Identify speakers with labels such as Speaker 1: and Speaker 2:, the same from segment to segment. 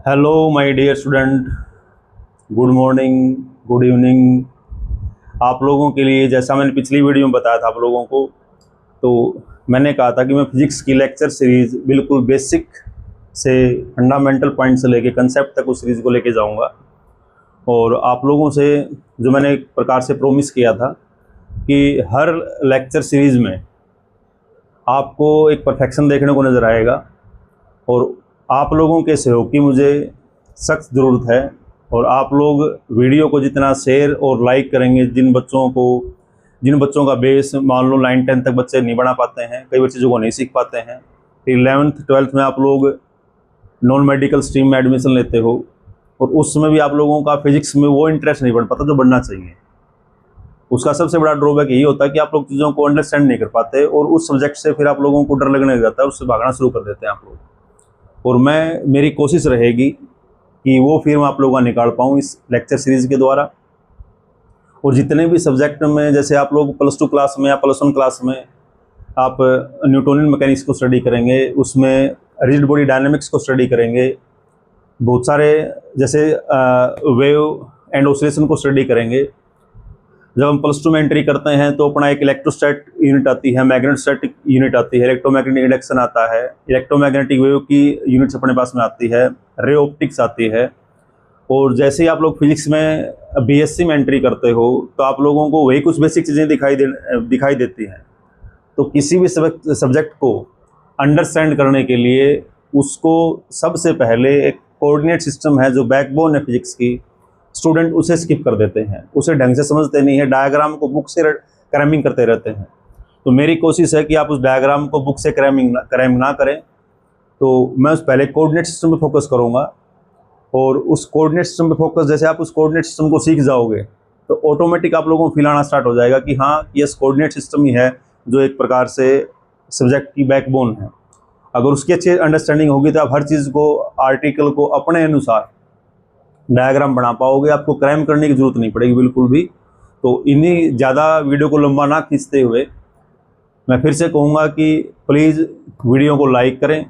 Speaker 1: Hello my dear student, good morning, good evening. आप लोगों के लिए जैसा मैंने पिछली वीडियो में बताया था आप लोगों को, तो मैंने कहा था कि मैं फिजिक्स की लेक्चर सीरीज़ बिल्कुल बेसिक से फंडामेंटल पॉइंट से लेके कंसेप्ट तक उस सीरीज़ को लेके जाऊंगा। और आप लोगों से जो मैंने एक प्रकार से प्रॉमिस किया था कि हर लेक्चर सीरीज़ में आपको एक परफेक्शन देखने को नज़र आएगा, और आप लोगों के सहयोग की मुझे सख्त ज़रूरत है। और आप लोग वीडियो को जितना शेयर और लाइक करेंगे, जिन बच्चों का बेस मान लो 9-10 तक बच्चे नहीं बढ़ा पाते हैं, कई बच्चे जो को नहीं सीख पाते हैं, फिर 11th-12th में आप लोग नॉन मेडिकल स्ट्रीम में एडमिशन लेते हो और उस समय भी आप लोगों का फिजिक्स में वो इंटरेस्ट नहीं बढ़ पाता जो बढ़ना चाहिए। उसका सबसे बड़ा ड्रॉबैक यही होता है कि आप लोग चीज़ों को अंडरस्टैंड नहीं कर पाते और उस सब्जेक्ट से फिर आप लोगों को डर लगने लग जाता है, उससे भागना शुरू कर देते हैं आप लोग। और मेरी कोशिश रहेगी कि वो फिर मैं आप लोगों का निकाल पाऊँ इस लेक्चर सीरीज़ के द्वारा। और जितने भी सब्जेक्ट में, जैसे आप लोग +2 क्लास में या +1 क्लास में आप न्यूटोनियन मैकेनिक्स को स्टडी करेंगे, उसमें रिजिड बॉडी डायनामिक्स को स्टडी करेंगे, बहुत सारे जैसे वेव एंड ऑसिलेशन को स्टडी करेंगे। जब हम +2 में एंट्री करते हैं तो अपना एक इलेक्ट्रोस्टैट यूनिट आती है, मैग्नेटोस्टैटिक यूनिट आती है, इलेक्ट्रोमैग्नेटिक इंडक्शन आता है, इलेक्ट्रोमैग्नेटिक वेव की यूनिट्स अपने पास में आती है, रे ऑप्टिक्स आती है। और जैसे ही आप लोग फिजिक्स में बीएससी में एंट्री करते हो तो आप लोगों को वही कुछ बेसिक चीज़ें दिखाई देती हैं। तो किसी भी सब्जेक्ट को अंडरस्टैंड करने के लिए उसको सबसे पहले एक कोऑर्डिनेट सिस्टम है जो बैकबोन है फिजिक्स की, स्टूडेंट उसे स्किप कर देते हैं, उसे ढंग से समझते नहीं है, डायग्राम को बुक से क्रैमिंग करते रहते हैं। तो मेरी कोशिश है कि आप उस डायग्राम को बुक से क्रैमिंग ना करें। तो मैं उस पहले कोऑर्डिनेट सिस्टम पे फोकस करूँगा, और उस कोऑर्डिनेट सिस्टम पे फोकस जैसे आप उस कोऑर्डिनेट सिस्टम को सीख जाओगे तो ऑटोमेटिक आप लोगों को फील आना स्टार्ट हो जाएगा कि हाँ, ये कोऑर्डिनेट सिस्टम ही है जो एक प्रकार से सब्जेक्ट की बैकबोन है। अगर उसकी अच्छी अंडरस्टैंडिंग होगी तो आप हर चीज़ को, आर्टिकल को अपने अनुसार डायग्राम बना पाओगे, आपको क्रैम करने की ज़रूरत नहीं पड़ेगी बिल्कुल भी। तो इन्हीं ज़्यादा वीडियो को लंबा ना खींचते हुए मैं फिर से कहूँगा कि प्लीज़ वीडियो को लाइक करें,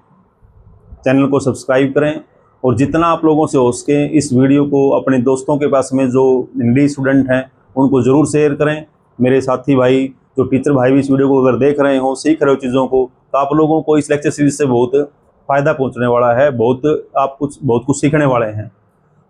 Speaker 1: चैनल को सब्सक्राइब करें, और जितना आप लोगों से हो सके इस वीडियो को अपने दोस्तों के पास में जो हिंदी स्टूडेंट हैं उनको ज़रूर शेयर करें। मेरे साथी भाई, जो टीचर भाई भी इस वीडियो को अगर देख रहे हो, सीख रहे हो चीज़ों को, तो आप लोगों को इस लेक्चर सीरीज से बहुत फ़ायदा पहुंचने वाला है, आप बहुत कुछ सीखने वाले हैं।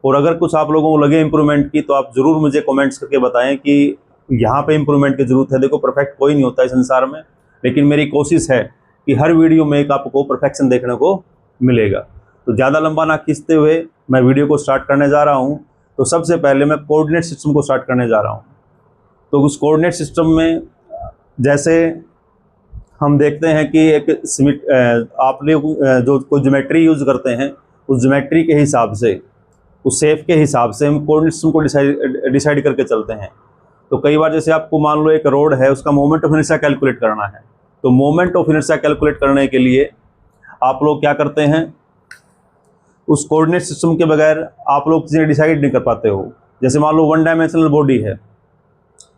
Speaker 1: और अगर कुछ आप लोगों को लगे इम्प्रूवमेंट की तो आप ज़रूर मुझे कमेंट्स करके बताएं कि यहाँ पे इम्प्रूवमेंट की ज़रूरत है। देखो, परफेक्ट कोई नहीं होता इस संसार में, लेकिन मेरी कोशिश है कि हर वीडियो में एक आपको परफेक्शन देखने को मिलेगा। तो ज़्यादा लंबा ना खींचते हुए मैं वीडियो को स्टार्ट करने जा रहा हूँ। तो सबसे पहले मैं कोऑर्डिनेट सिस्टम को स्टार्ट करने जा रहा हूँ। तो उस कोऑर्डिनेट सिस्टम में जैसे हम देखते हैं कि आप लोग जो कोई ज्योमेट्री यूज़ करते हैं, उस ज्योमेट्री के हिसाब से, उस शेप के हिसाब से हम कोऑर्डिनेट सिस्टम को डिसाइड करके चलते हैं। तो कई बार जैसे आपको मान लो एक रोड है, उसका मोमेंट ऑफ इनर्शिया कैलकुलेट करना है, तो मोमेंट ऑफ इनर्शिया कैलकुलेट करने के लिए आप लोग क्या करते हैं, उस कोऑर्डिनेट सिस्टम के बगैर आप लोग चीज़ें डिसाइड नहीं कर पाते हो। जैसे मान लो 1 डायमेंशनल बॉडी है,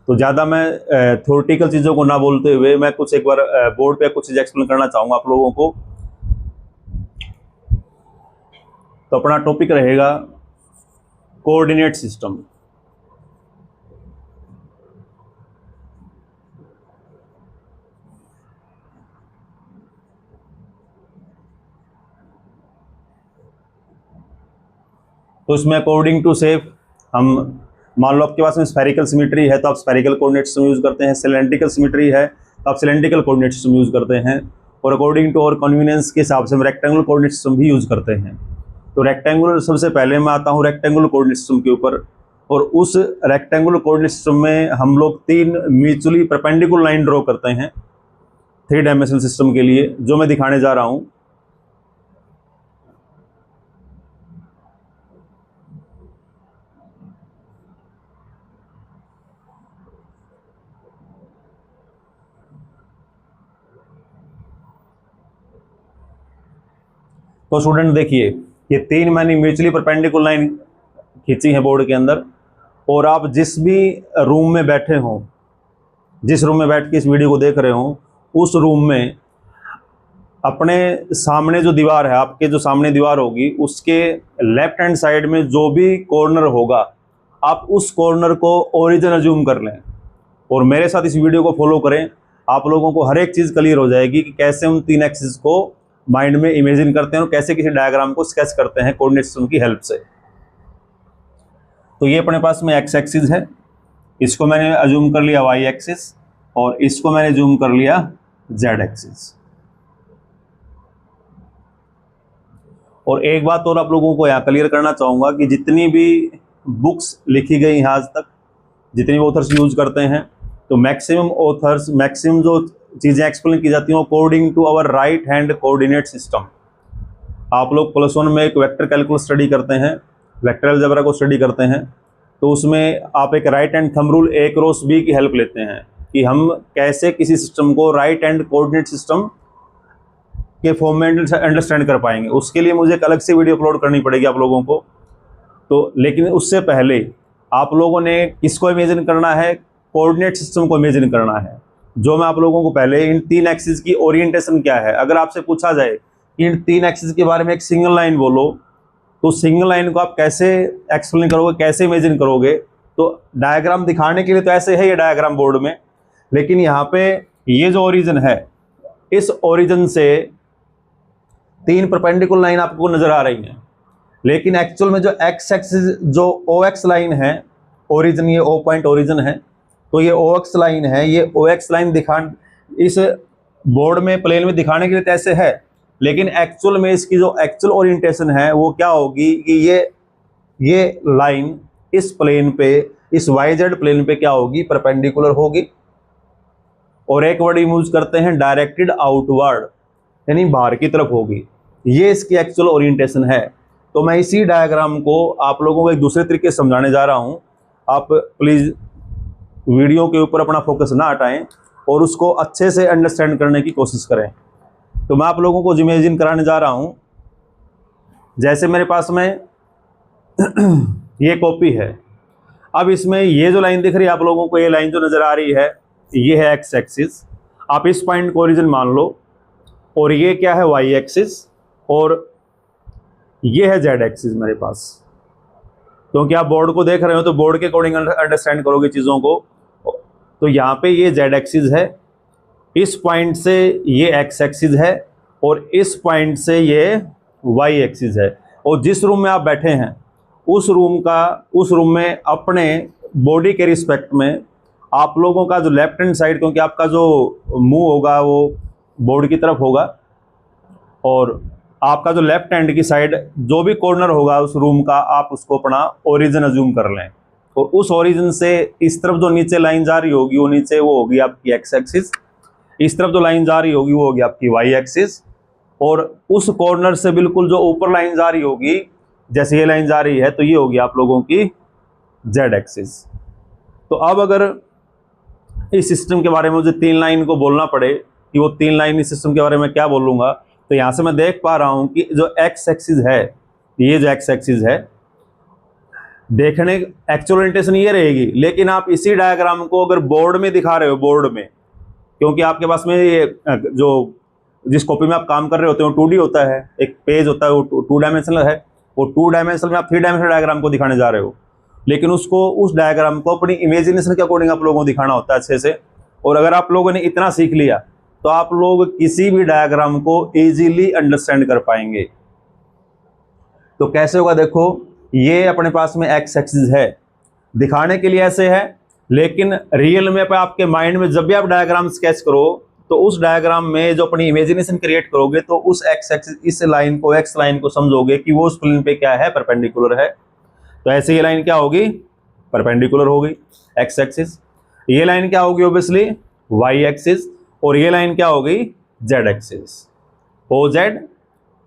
Speaker 1: तो ज़्यादा मैं थ्योरेटिकल चीज़ों को ना बोलते हुए मैं कुछ एक बार बोर्ड पे कुछ चीज़ एक्सप्लेन करना चाहूँगा आप लोगों को। तो अपना टॉपिक रहेगा कोऑर्डिनेट सिस्टम। तो इसमें अकॉर्डिंग टू शेप, हम मान लो आपके पास में स्फेरिकल सिमेट्री है तो आप स्फेरिकल कोऑर्डिनेट सिस्टम यूज़ करते हैं, सिलेंड्रिकल सिमेट्री है तो आप सिलेंड्रिकल कोऑर्डिनेट सिस्टम यूज़ करते हैं, और अकॉर्डिंग टू और कन्वीनियंस के हिसाब से हम रेक्टेंगुलर कोऑर्डिनेट सिस्टम भी यूज़ करते हैं। तो रेक्टेंगुलर, सबसे पहले मैं आता हूँ रेक्टेंगुलर कोऑर्डिनेट सिस्टम के ऊपर। और उस रेक्टेंगुलर कोऑर्डिनेट सिस्टम में हम लोग 3 म्यूचुअली परपेंडिकुलर लाइन ड्रॉ करते हैं 3 डायमेंशनल सिस्टम के लिए, जो मैं दिखाने जा रहा हूँ। तो स्टूडेंट देखिए, ये 3 मैंने म्यूचुअली परपेंडिकुलर लाइन खींची है बोर्ड के अंदर, और आप जिस भी रूम में बैठे हों, जिस रूम में बैठ के इस वीडियो को देख रहे हो, उस रूम में अपने सामने जो दीवार है, आपके जो सामने दीवार होगी उसके लेफ्ट हैंड साइड में जो भी कॉर्नर होगा आप उस कॉर्नर को ओरिजिन अज्यूम कर लें और मेरे साथ इस वीडियो को फॉलो करें। आप लोगों को हर एक चीज़ क्लियर हो जाएगी कि कैसे उन 3 एक्सिस को माइंड में इमेजिन करते हैं और कैसे किसी डायग्राम को स्केच करते हैं कोऑर्डिनेट सिस्टम की हेल्प से। तो ये अपने पास में एक्स एक्सिस है, इसको मैंने अज्यूम कर लिया वाई एक्सिस और इसको मैंने अज्यूम कर लिया जेड एक्सिस। और एक बात और आप लोगों को यहाँ क्लियर करना चाहूँगा कि जितनी भी बुक्स लिखी गई हैं आज तक, जितने भी ऑथर्स यूज करते हैं, तो मैक्सिमम ऑथर्स मैक्सिमम जो चीज़ें एक्सप्लेन की जाती हैं according to our right hand coordinate system. आप लोग +1 में एक वेक्टर कैलकुलस स्टडी करते हैं, वेक्टर अलजेब्रा को स्टडी करते हैं, तो उसमें आप एक राइट हैंड थंब रूल ए क्रॉस बी की हेल्प लेते हैं कि हम कैसे किसी सिस्टम को राइट हैंड कोऑर्डिनेट सिस्टम के फॉर्म में अंडरस्टैंड कर पाएंगे। उसके लिए मुझे एक अलग से वीडियो अपलोड करनी पड़ेगी आप लोगों को। तो लेकिन उससे पहले आप लोगों ने किसको इमेजिन करना है, कोऑर्डिनेट सिस्टम को इमेजिन करना है। जो मैं आप लोगों को पहले इन 3 एक्सिस की ओरिएंटेशन क्या है, अगर आपसे पूछा जाए कि इन 3 एक्सिस के बारे में एक सिंगल लाइन बोलो, तो सिंगल लाइन को आप कैसे एक्सप्लेन करोगे, कैसे इमेजिन करोगे। तो डायग्राम दिखाने के लिए तो ऐसे है ये डायग्राम बोर्ड में, लेकिन यहाँ पे ये जो ओरिजिन है, इस ओरिजिन से 3 परपेंडिकुलर लाइन आपको नजर आ रही हैं, लेकिन एक्चुअल में जो एक्स एक्सिस जो ओ एक्स लाइन है, ओरिजिन ये ओ पॉइंट ओरिजिन है, तो ये ओ एक्स लाइन है, ये ओ एक्स लाइन इस बोर्ड में प्लेन में दिखाने के लिए तो ऐसे है, लेकिन एक्चुअल में इसकी जो एक्चुअल ओरिएंटेशन है वो क्या होगी कि ये लाइन इस प्लेन पे, इस वाई जेड प्लेन पे क्या होगी, परपेंडिकुलर होगी। और एक वर्ड यूज करते हैं डायरेक्टेड आउटवर्ड, यानी बाहर की तरफ होगी। ये इसकी एक्चुअल ओरिएंटेशन है। तो मैं इसी डायग्राम को आप लोगों को एक दूसरे तरीके से समझाने जा रहा हूँ। आप प्लीज़ वीडियो के ऊपर अपना फोकस ना हटाएं और उसको अच्छे से अंडरस्टैंड करने की कोशिश करें। तो मैं आप लोगों को इमेजिन कराने जा रहा हूँ, जैसे मेरे पास में ये कॉपी है। अब इसमें ये जो लाइन दिख रही है आप लोगों को, ये लाइन जो नज़र आ रही है, ये है एक्स एक्सिस। आप इस पॉइंट को ओरिजिन मान लो, और ये क्या है, वाई एक्सिस, और ये है जेड एक्सिस मेरे पास। क्योंकि आप बोर्ड को देख रहे हो तो बोर्ड के अकॉर्डिंग अंडरस्टैंड करोगे चीज़ों को। तो यहाँ पे ये जेड एक्सिस है, इस पॉइंट से ये एक्स एक्सिस है, और इस पॉइंट से ये वाई एक्सिस है। और जिस रूम में आप बैठे हैं उस रूम में अपने बॉडी के रिस्पेक्ट में आप लोगों का जो लेफ्ट हैंड साइड, क्योंकि आपका जो मुंह होगा वो बोर्ड की तरफ होगा, और आपका जो लेफ्ट हैंड की साइड जो भी कॉर्नर होगा उस रूम का, आप उसको अपना ओरिजिन अज्यूम कर लें। और उस ओरिजिन से इस तरफ जो नीचे लाइन जा रही होगी वो नीचे वो होगी आपकी एक्स एक्सिस, इस तरफ जो लाइन जा रही होगी वो होगी आपकी वाई एक्सिस, और उस कॉर्नर से बिल्कुल जो ऊपर लाइन जा रही होगी, जैसे ये लाइन जा रही है, तो ये होगी आप लोगों की जेड एक्सिस। तो अब अगर इस सिस्टम के बारे में मुझे 3 लाइन को बोलना पड़े कि वो 3 लाइन इस सिस्टम के बारे में क्या बोलूँगा, तो यहाँ से मैं देख पा रहा हूँ कि जो एक्स एक्सिस है, ये जो एक्स एक्सिस है, देखने एक्चुअल ओरिएंटेशन ये रहेगी। लेकिन आप इसी डायग्राम को अगर बोर्ड में दिखा रहे हो, बोर्ड में, क्योंकि आपके पास में ये जो जिस कॉपी में आप काम कर रहे होते हो 2D होता है, एक पेज होता है वो 2 डायमेंशनल है, वो 2 डायमेंशनल में आप 3 डायमेंशनल डायग्राम को दिखाने जा रहे हो, लेकिन उसको उस डायग्राम को अपनी इमेजिनेशन के अकॉर्डिंग आप लोगों को दिखाना होता है अच्छे से। और अगर आप लोगों ने इतना सीख लिया तो आप लोग किसी भी डायग्राम को इजीली अंडरस्टैंड कर पाएंगे। तो कैसे होगा, देखो ये अपने पास में एक्स एक्सिस है, दिखाने के लिए ऐसे है, लेकिन रियल में आपके माइंड में जब भी आप डायग्राम स्केच करो तो उस डायग्राम में जो अपनी इमेजिनेशन क्रिएट करोगे तो उस एक्स एक्सिस, इस लाइन को, एक्स लाइन को समझोगे कि वो उस प्लेन पे क्या है, परपेंडिकुलर है। तो ऐसे ये लाइन क्या होगी, परपेंडिकुलर होगी एक्स एक्सिस। ये लाइन क्या होगी, ऑब्वियसली वाई एक्सिस, और ये लाइन क्या होगी, Z axis. O Z,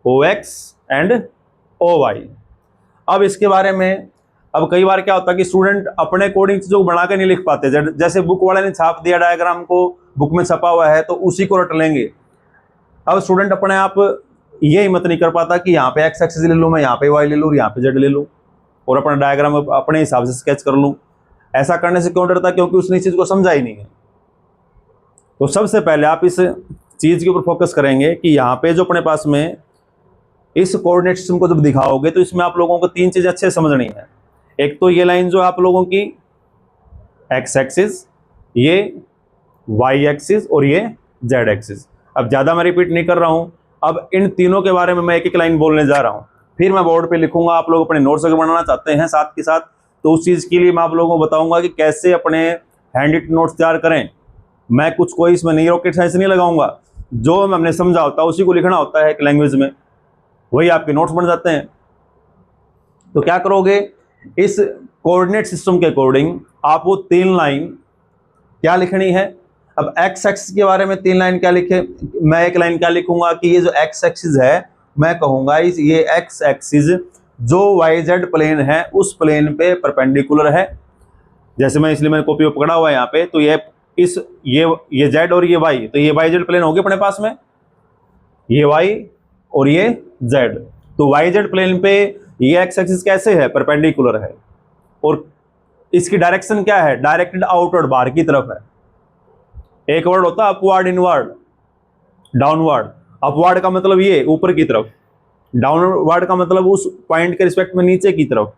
Speaker 1: O X and O Y. अब इसके बारे में, अब कई बार क्या होता है कि स्टूडेंट अपने कोडिंग चीज़ों को बना के नहीं लिख पाते, जैसे बुक वाले ने छाप दिया डायग्राम को, बुक में छपा हुआ है तो उसी को रट लेंगे। अब स्टूडेंट अपने आप ये हिम्मत नहीं कर पाता कि यहाँ पे एक्स एक्सिस ले लूँ, मैं यहाँ पे वाई ले लूँ, यहाँ पे जेड ले लूँ, और अपना डायग्राम अपने हिसाब से स्केच कर लूँ। ऐसा करने से क्यों डरता, क्योंकि उसने इस चीज़ को समझा ही नहीं है। तो सबसे पहले आप इस चीज़ के ऊपर फोकस करेंगे कि यहाँ पे जो अपने पास में इस कोऑर्डिनेट सिस्टम को जब दिखाओगे तो इसमें आप लोगों को 3 चीज़ें अच्छे से समझनी है। एक तो ये लाइन जो आप लोगों की एक्स एक्सिस, ये वाई एक्सिस और ये जेड एक्सिस। अब ज़्यादा मैं रिपीट नहीं कर रहा हूँ, अब इन तीनों के बारे में मैं एक एक लाइन बोलने जा रहा हूँ, फिर मैं बोर्ड पे लिखूंगा। आप लोग अपने नोट्स अगर बनाना चाहते हैं साथ के साथ, तो उस चीज़ के लिए मैं आप लोगों को बताऊंगा कि कैसे अपने हैंड रिटन नोट्स तैयार करें। मैं कुछ कोई इसमें नहीं रॉकेट साइंस नहीं लगाऊंगा, जो हमने समझा होता है उसी को लिखना होता है एक लैंग्वेज में, वही आपके नोट्स बन जाते हैं। तो क्या करोगे, इस कोऑर्डिनेट सिस्टम के अकॉर्डिंग आप वो 3 लाइन क्या लिखनी है। अब एक्स एक्सिस के बारे में 3 लाइन क्या लिखे, मैं एक लाइन क्या लिखूंगा कि ये जो एक्स एक्सिस है, मैं कहूंगा ये एक्स एक्सिस जो वाई जेड प्लेन है उस प्लेन पे परपेंडिकुलर है। जैसे मैं इसलिए मैंने कॉपी पकड़ा हुआ है यहाँ पे, तो ये जेड और ये वाई, तो ये वाई जेड प्लेन होगी अपने पास में, ये वाई और ये जेड। तो वाई जेड प्लेन पे ये एक्स एक्सिस कैसे है, परपेंडिकुलर है, और इसकी डायरेक्शन क्या है, डायरेक्टेड आउटवर्ड, बाहर की तरफ है। एक वर्ड होता है अपवर्ड, इनवर्ड, डाउनवर्ड। अपवर्ड का मतलब ये ऊपर की तरफ, डाउनवर्ड का मतलब उस पॉइंट के रिस्पेक्ट में नीचे की तरफ,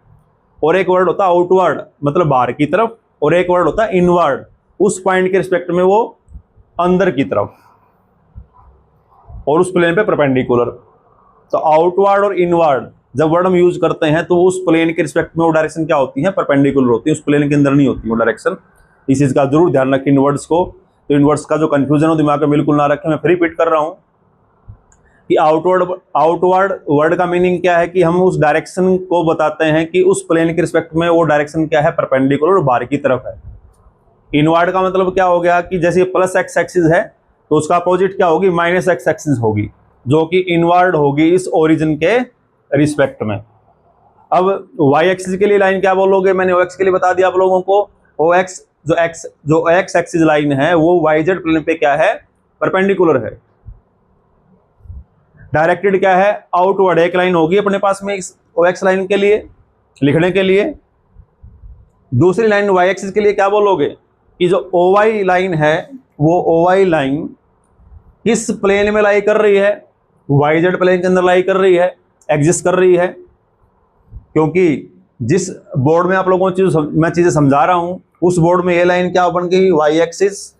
Speaker 1: और एक वर्ड होता है आउटवर्ड मतलब बाहर की तरफ, और एक वर्ड होता है इनवर्ड उस पॉइंट के रिस्पेक्ट में वो अंदर की तरफ और उस प्लेन पे परपेंडिकुलर। तो आउटवर्ड और इनवर्ड जब वर्ड हम यूज करते हैं तो उस प्लेन के रिस्पेक्ट में वो डायरेक्शन क्या होती है, परपेंडिकुलर होती है, उस प्लेन के अंदर नहीं होती वो डायरेक्शन। इस चीज का जरूर ध्यान रखें इनवर्ड्स को। तो इनवर्ड्स का जो कंफ्यूजन हो दिमाग में बिल्कुल ना रखें। मैं फिर रिपीट कर रहा हूं कि आउटवर्ड वर्ड का मीनिंग क्या है कि हम उस डायरेक्शन को बताते हैं कि उस प्लेन के रिस्पेक्ट में वो डायरेक्शन क्या है, परपेंडिकुलर और बाहर की तरफ है। इनवर्ड का मतलब क्या हो गया कि जैसे प्लस एक्स एक्सिस है तो उसका अपोजिट क्या होगी, माइनस एक्स एक्सिस होगी, जो कि इनवर्ड होगी इस ओरिजिन के रिस्पेक्ट में। अब वाई एक्सिस के लिए लाइन क्या बोलोगे, मैंने ओएक्स के लिए बता दिया आप लोगों को। ओएक्स जो एक्स एक्सिस लाइन है वो वाई जेड प्लेन पे क्या है, परपेंडिकुलर है। डायरेक्टेड क्या है, आउटवर्ड, एक लाइन होगी अपने पास में इस ओएक्स लाइन के लिए लिखने के लिए। दूसरी लाइन वाई एक्सिस के लिए क्या बोलोगे कि जो ओवाई लाइन है वो ओवाई लाइन किस प्लेन में लाई कर रही है, वाई जेड प्लेन के अंदर लाई कर रही है, एग्जिस्ट कर रही है। क्योंकि जिस बोर्ड में आप लोगों को मैं चीजें समझा रहा हूं उस बोर्ड में ये लाइन क्या बन गई, वाई एक्सिस,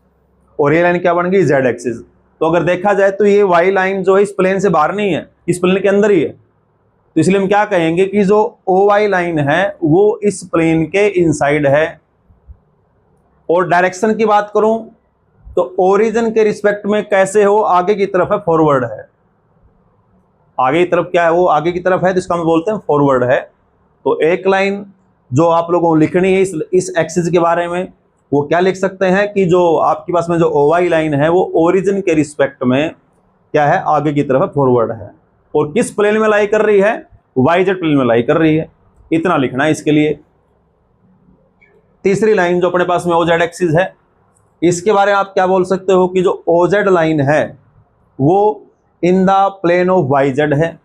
Speaker 1: और ये लाइन क्या बन गई, जेड एक्सिस। तो अगर देखा जाए तो ये वाई लाइन जो है इस प्लेन से बाहर नहीं है, इस प्लेन के अंदर ही है। तो इसलिए हम क्या कहेंगे कि जो ओ वाई लाइन है वो इस प्लेन के इनसाइड है। और डायरेक्शन की बात करूं तो ओरिजिन के रिस्पेक्ट में कैसे हो, आगे की तरफ है, फॉरवर्ड है। आगे की तरफ क्या है, वो आगे की तरफ है, तो इसका हम बोलते हैं फॉरवर्ड है। तो एक लाइन जो आप लोगों को लिखनी है इस एक्सिस के बारे में, वो क्या लिख सकते हैं कि जो आपके पास में जो ओवाई लाइन है वो ओरिजिन के रिस्पेक्ट में क्या है, आगे की तरफ फॉरवर्ड है, और किस प्लेन में लाई कर रही है, वाई जेड प्लेन में लाई कर रही है। इतना लिखना है इसके लिए। तीसरी लाइन जो अपने पास में ओ जेड एक्सिस है, इसके बारे में आप क्या बोल सकते हो कि जो ओ जेड लाइन है वो in the plane of Y Z है।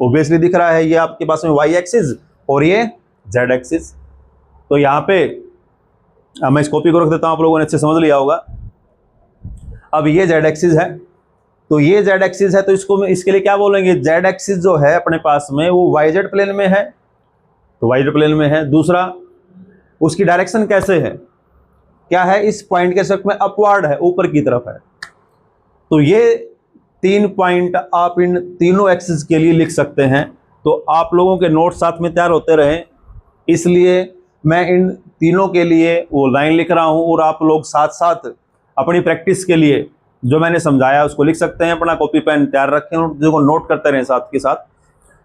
Speaker 1: ओब्वियसली दिख रहा है ये आपके पास में वाई एक्सिस और ये जेड एक्सिस। तो यहाँ पे मैं इस कॉपी को रख देता हूं, आप लोगों ने अच्छे समझ लिया होगा। अब ये जेड एक्सिस है, तो ये जेड एक्सिस है, तो इसको इसके लिए क्या बोलेंगे, जेड एक्सिस जो है अपने पास में वो वाई जेड प्लेन में है, तो वाई जेड प्लेन में है। दूसरा, उसकी डायरेक्शन कैसे है, क्या है, इस पॉइंट के रिस्पेक्ट में अपवर्ड है, ऊपर की तरफ है। तो ये 3 पॉइंट आप इन तीनों एक्सिस के लिए लिख सकते हैं। तो आप लोगों के नोट साथ में तैयार होते रहें, इसलिए मैं इन तीनों के लिए वो लाइन लिख रहा हूं, और आप लोग साथ साथ अपनी प्रैक्टिस के लिए जो मैंने समझाया उसको लिख सकते हैं। अपना कॉपी पेन तैयार रखें और जो नोट करते रहें साथ के साथ,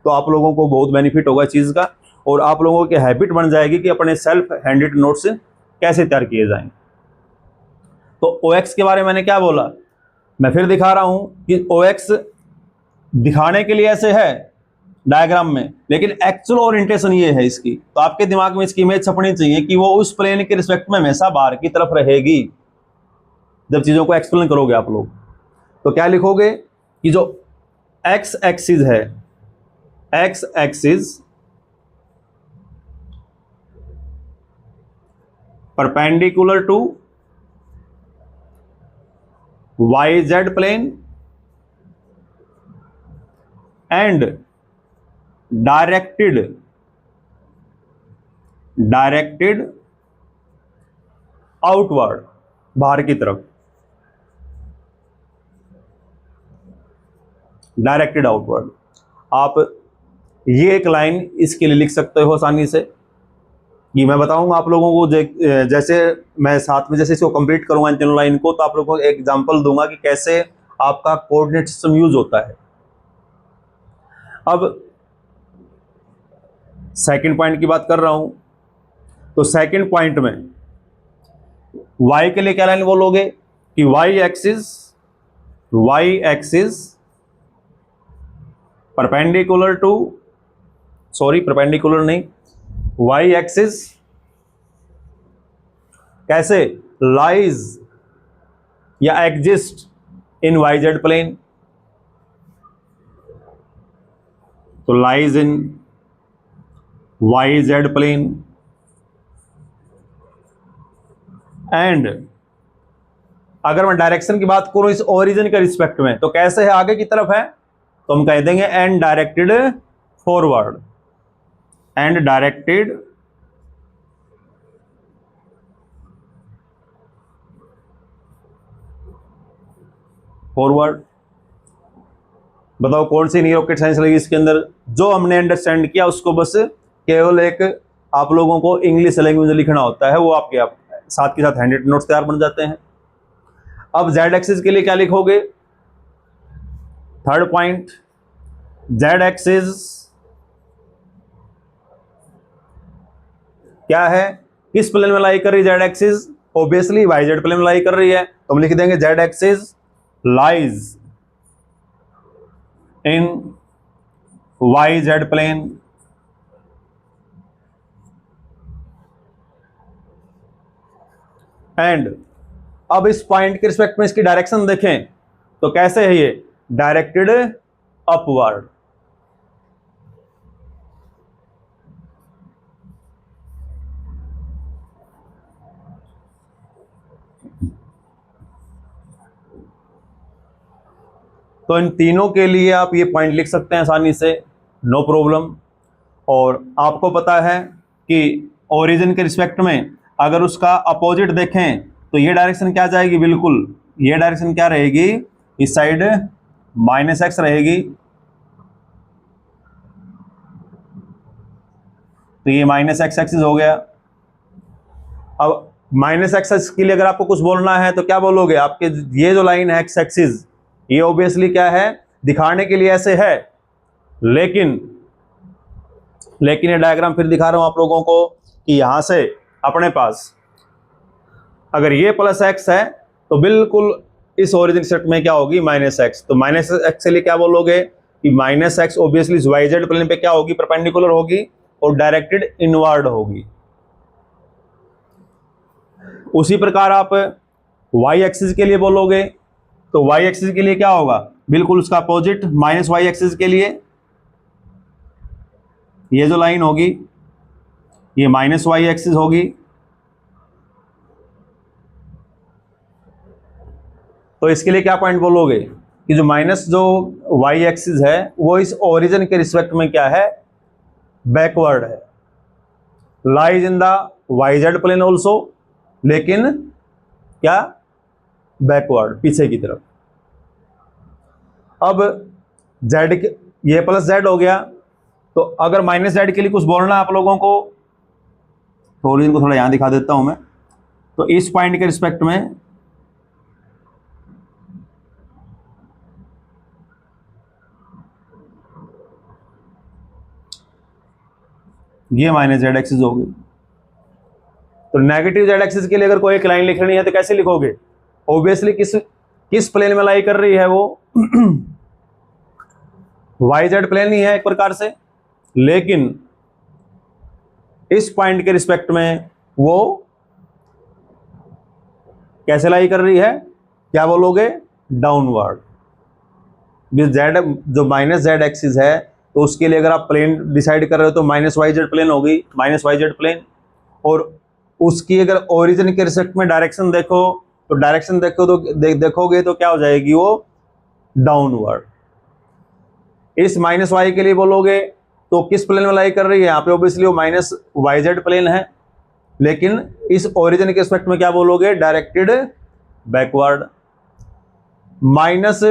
Speaker 1: तो आप लोगों को बहुत बेनिफिट होगा चीज़ का, और आप लोगों की हैबिट बन जाएगी कि अपने सेल्फ हैंडेड नोट्स कैसे तैयार किए जाएं। तो ओएक्स के बारे में मैंने क्या बोला, मैं फिर दिखा रहा हूं कि ओएक्स दिखाने के लिए ऐसे है डायग्राम में, लेकिन एक्चुअल ओरिएंटेशन ये है इसकी। तो आपके दिमाग में इसकी इमेज छपनी चाहिए कि वो उस प्लेन के रिस्पेक्ट में हमेशा बाहर की तरफ रहेगी। जब चीजों को एक्सप्लेन करोगे आप लोग तो क्या लिखोगे कि जो एक्स एक्सिस है, X axis perpendicular to Y Z plane and directed outward, बाहर की तरफ, डायरेक्टेड आउटवर्ड। आप ये एक लाइन इसके लिए लिख सकते हो आसानी से, कि मैं बताऊंगा आप लोगों को जैसे मैं साथ में जैसे इसको कंप्लीट करूंगा इन तीनों लाइन को, तो आप लोगों को एक एग्जांपल दूंगा कि कैसे आपका कोऑर्डिनेट सिस्टम यूज होता है। अब सेकंड पॉइंट की बात कर रहा हूं, तो सेकंड पॉइंट में y के लिए क्या लाइन बोलोगे कि y axis perpendicular to, sorry perpendicular नहीं, y एक्सिस कैसे लाइज या एग्जिस्ट इन yz प्लेन, तो lies in yz plane. And अगर मैं डायरेक्शन की बात करूं इस ओरिजिन के रिस्पेक्ट में, तो कैसे है, आगे की तरफ है, तो हम कह देंगे and directed forward, and directed forward. बताओ कौन सी नहीं रॉकेट साइंस लगी इसके अंदर, जो हमने अंडरस्टैंड किया उसको बस केवल एक आप लोगों को इंग्लिश लैंग्वेज में लिखना होता है, वो आपके साथ के साथ हैंड रिटन नोट्स तैयार बन जाते हैं। अब जेड एक्सिस के लिए क्या लिखोगे, थर्ड पॉइंट, जेड एक्सिस क्या है, किस प्लेन में लाई कर रही है Z axis, obviously YZ plane में लाई कर रही है, तो हम लिख देंगे Z axis lies in YZ plane. And अब इस पॉइंट के रिस्पेक्ट में इसकी डायरेक्शन देखें तो कैसे है, ये डायरेक्टेड अपवर्ड। तो इन तीनों के लिए आप ये पॉइंट लिख सकते हैं आसानी से, नो प्रॉब्लम। और आपको पता है कि ओरिजिन के रिस्पेक्ट में अगर उसका अपोजिट देखें तो ये डायरेक्शन क्या जाएगी, बिल्कुल ये डायरेक्शन क्या रहेगी, इस साइड -x रहेगी, तो ये -x एक्सिस हो गया। अब -x एक्सिस के लिए अगर आपको कुछ बोलना है तो क्या बोलोगे, आपके ये जो लाइन है x एक्सिस, ये ऑब्वियसली क्या है, दिखाने के लिए ऐसे है, लेकिन ये डायग्राम फिर दिखा रहा हूं आप लोगों को कि यहां से अपने पास अगर ये +x है तो बिल्कुल इस ओरिजिन सेट में क्या होगी, -x। तो -x के लिए क्या बोलोगे कि -x ऑब्वियसली yz प्लेन पे क्या होगी, परपेंडिकुलर होगी और डायरेक्टेड इनवर्ड होगी। उसी प्रकार आप y एक्सिस के लिए बोलोगे तो y एक्सिस के लिए क्या होगा, बिल्कुल उसका अपोजिट, -y एक्सिस के लिए ये जो लाइन होगी ये -y एक्सिस होगी। तो इसके लिए क्या पॉइंट बोलोगे कि जो y एक्सिस है वो इस ओरिजिन के रिस्पेक्ट में क्या है, बैकवर्ड है, lies in the yz plane also, लेकिन क्या, बैकवर्ड, पीछे की तरफ। अब z के ये +z हो गया, तो अगर -z के लिए कुछ बोलना है आप लोगों को, तो ओरिजिन को थोड़ा यहां दिखा देता हूं मैं, तो इस पॉइंट के रिस्पेक्ट में ये -z एक्सिस होगी। तो नेगेटिव z एक्सिस के लिए अगर कोई एक लाइन लिखनी है तो कैसे लिखोगे, ऑब्वियसली किस प्लेन में लाई कर रही है वो yz प्लेन ही है एक प्रकार से, लेकिन इस पॉइंट के रिस्पेक्ट में वो कैसे लाई कर रही है, क्या बोलोगे, डाउनवर्ड। z जो -z एक्सिस है तो उसके लिए अगर आप प्लेन डिसाइड कर रहे हो तो -yz प्लेन होगी, -yz प्लेन। और उसकी अगर ओरिजिन के रिस्पेक्ट में डायरेक्शन देखो तो देखोगे तो क्या हो जाएगी, वो डाउनवर्ड। इस माइनस वाई के लिए बोलोगे तो किस प्लेन में लाई कर रही है, यहाँ पे ऑब्वियसली वो माइनस वाई जेड प्लेन है, लेकिन इस ओरिजिन के रिस्पेक्ट में क्या बोलोगे, directed backward. Minus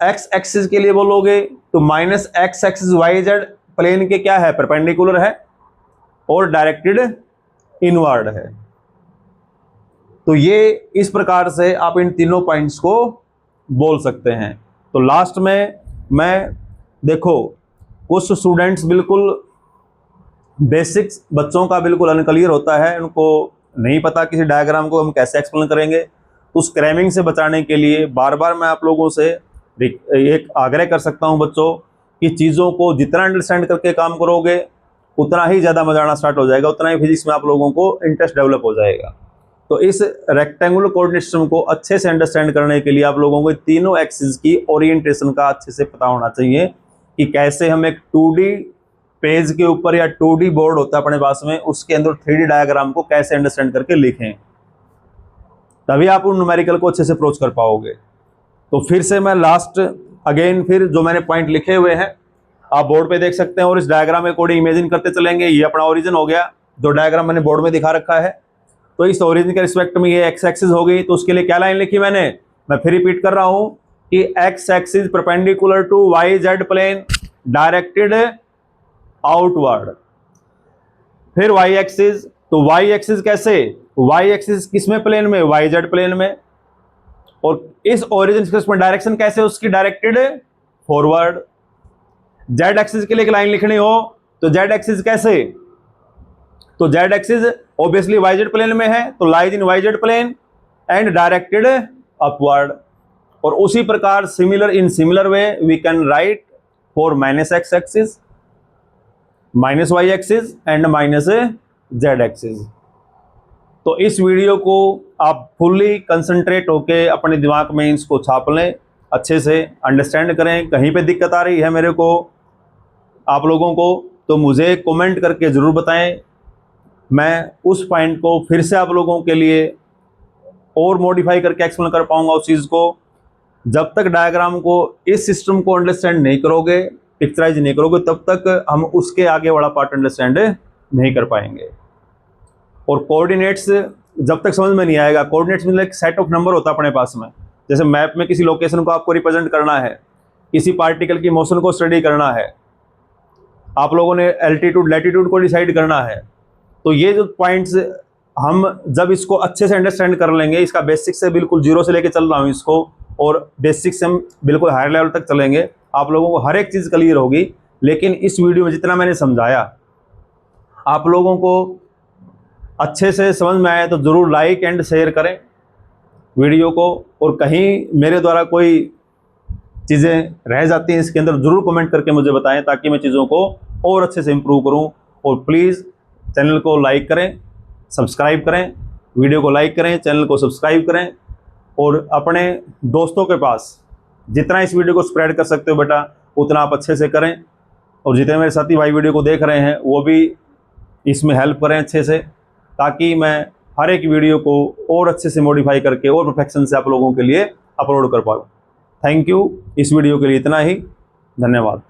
Speaker 1: X axis के लिए बोलोगे तो minus X axis Y Z plane के क्या है, परपेंडिकुलर है और डायरेक्टेड इनवर्ड है। तो ये इस प्रकार से आप इन तीनों पॉइंट्स को बोल सकते हैं। तो लास्ट में मैं देखो कुछ स्टूडेंट्स बिल्कुल बेसिक्स बच्चों का बिल्कुल अनक्लियर होता है, उनको नहीं पता किसी डायग्राम को हम कैसे एक्सप्लेन करेंगे। तो उस क्रैमिंग से बचाने के लिए बार बार मैं आप लोगों से एक आग्रह कर सकता हूं बच्चों कि चीज़ों को जितना अंडरस्टैंड करके काम करोगे उतना ही ज़्यादा मजा आना स्टार्ट हो जाएगा, उतना ही फिजिक्स में आप लोगों को इंटरेस्ट डेवलप हो जाएगा। तो इस रेक्टेंगुलर कोऑर्डिनेट सिस्टम को अच्छे से अंडरस्टैंड करने के लिए आप लोगों को तीनों एक्सिस की ओरिएंटेशन का अच्छे से पता होना चाहिए कि कैसे हम एक 2D पेज के ऊपर या 2D बोर्ड होता है अपने पास में, उसके अंदर 3D डायग्राम को कैसे अंडरस्टैंड करके लिखें, तभी आप उन न्यूमेरिकल को अच्छे से अप्रोच कर पाओगे। तो फिर से मैं लास्ट अगेन फिर जो मैंने पॉइंट लिखे हुए हैं आप बोर्ड पे देख सकते हैं और इस डायग्राम में कोड इमेजिन करते चलेंगे। ये अपना ओरिजिन हो गया, जो डायग्राम मैंने बोर्ड में दिखा रखा है। तो इस ओरिजिन के रिस्पेक्ट में ये एक्स एक्सिस हो गई, तो उसके लिए क्या लाइन लिखी मैं फिर रिपीट कर रहा हूं कि X axis perpendicular to Y Z plane directed outward. फिर वाई एक्सिस, तो वाई एक्सिस कैसे, वाई एक्सिस किसमें प्लेन में, वाई जेड प्लेन में। और इस ओरिजिन में डायरेक्शन कैसे, उसकी डायरेक्टेड फॉरवर्ड। जेड एक्सिस के लिए एक लाइन लिखनी हो तो जेड एक्सिस कैसे, तो Z axis obviously Y Z plane में है तो lies in Y Z plane and directed upward. और उसी प्रकार similar in similar way we can write for minus X axis, minus Y axis and minus Z axis. तो इस video को आप फुल्ली कंसंट्रेट होके अपने दिमाग में इसको छाप लें, अच्छे से अंडरस्टैंड करें। कहीं पे दिक्कत आ रही है मेरे को आप लोगों को तो मुझे कमेंट करके ज़रूर बताएं, मैं उस पॉइंट को फिर से आप लोगों के लिए और मॉडिफाई करके एक्सप्लेन कर पाऊंगा उस चीज़ को। जब तक डायग्राम को इस सिस्टम को अंडरस्टैंड नहीं करोगे, पिक्चराइज नहीं करोगे, तब तक हम उसके आगे वाला पार्ट अंडरस्टैंड नहीं कर पाएंगे। और कोऑर्डिनेट्स जब तक समझ में नहीं आएगा, कोऑर्डिनेट्स मतलब एक सेट ऑफ नंबर होता है अपने पास में। जैसे मैप में किसी लोकेशन को आपको रिप्रेजेंट करना है, किसी पार्टिकल की मोशन को स्टडी करना है, आप लोगों ने एल्टीट्यूड लैटिट्यूड को डिसाइड करना है, तो ये जो पॉइंट्स हम जब इसको अच्छे से अंडरस्टैंड कर लेंगे, इसका बेसिक से बिल्कुल जीरो से लेके चल रहा हूँ इसको, और बेसिक से हम बिल्कुल हायर लेवल तक चलेंगे, आप लोगों को हर एक चीज़ क्लियर होगी। लेकिन इस वीडियो में जितना मैंने समझाया आप लोगों को अच्छे से समझ में आया तो ज़रूर लाइक एंड शेयर करें वीडियो को, और कहीं मेरे द्वारा कोई चीज़ें रह जाती हैं इसके अंदर ज़रूर कमेंट करके मुझे बताएं, ताकि मैं चीज़ों को और अच्छे से इम्प्रूव करूं। और प्लीज़ चैनल को लाइक करें, सब्सक्राइब करें, वीडियो को लाइक करें, चैनल को सब्सक्राइब करें, और अपने दोस्तों के पास जितना इस वीडियो को स्प्रेड कर सकते हो बेटा उतना आप अच्छे से करें। और जितने मेरे साथी भाई वीडियो को देख रहे हैं वो भी इसमें हेल्प करें अच्छे से, ताकि मैं हर एक वीडियो को और अच्छे से मॉडिफाई करके और परफेक्शन से आप लोगों के लिए अपलोड कर पाऊँ। थैंक यू, इस वीडियो के लिए इतना ही, धन्यवाद।